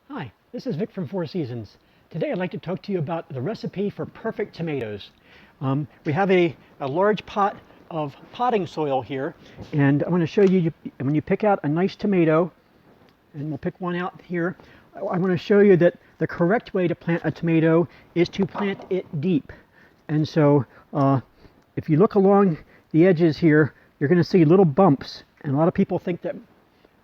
Hi, this is Vic from Four Seasons. Today I'd like to talk to you about the recipe for perfect tomatoes. We have a large pot of potting soil here, and I want to show you when you pick out a nice tomato, and we'll pick one out here. I want to show you that the correct way to plant a tomato is to plant it deep. And so if you look along the edges here, you're going to see little bumps, and a lot of people think that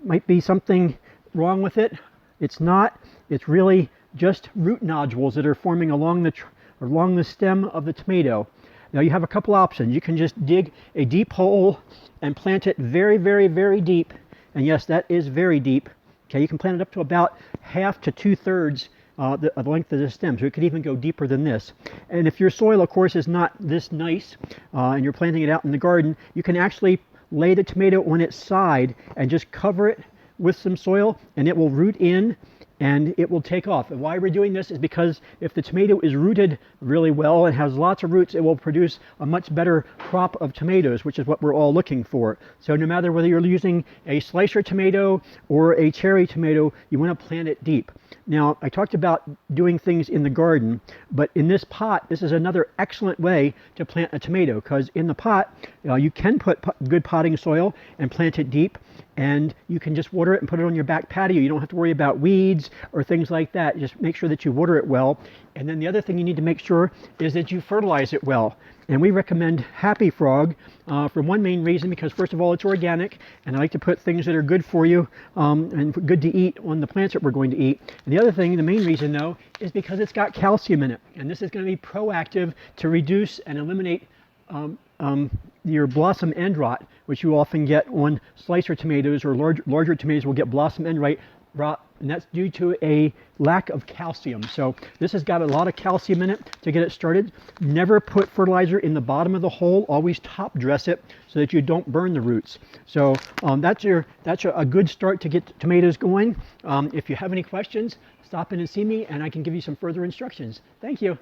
might be something wrong with it. It's not. It's really just root nodules that are forming along the stem of the tomato. Now you have a couple options. You can just dig a deep hole and plant it very, very, very deep. And yes, that is very deep. Okay, you can plant it up to about half to 2/3 the length of the stem, so it could even go deeper than this. And if your soil, of course, is not this nice, and you're planting it out in the garden, you can actually lay the tomato on its side and just cover it with some soil, and it will root in and it will take off. And why we're doing this is because if the tomato is rooted really well and has lots of roots, it will produce a much better crop of tomatoes, which is what we're all looking for. So no matter whether you're using a slicer tomato or a cherry tomato, you want to plant it deep. Now, I talked about doing things in the garden, but in this pot, this is another excellent way to plant a tomato, because in the pot, you can put good potting soil and plant it deep, and you can just water it and put it on your back patio. You don't have to worry about weeds or things like that. Just make sure that you water it well. And then the other thing you need to make sure is that you fertilize it well. And we recommend Happy Frog for one main reason, because first of all, it's organic, and I like to put things that are good for you and good to eat on the plants that we're going to eat. And the other thing, the main reason though, is because it's got calcium in it. And this is going to be proactive to reduce and eliminate your blossom end rot, which you often get on slicer tomatoes, or larger tomatoes will get blossom end rot, and that's due to a lack of calcium. So this has got a lot of calcium in it to get it started. Never put fertilizer in the bottom of the hole. Always top dress it so that you don't burn the roots. So that's a good start to get tomatoes going. If you have any questions, stop in and see me, and I can give you some further instructions. Thank you.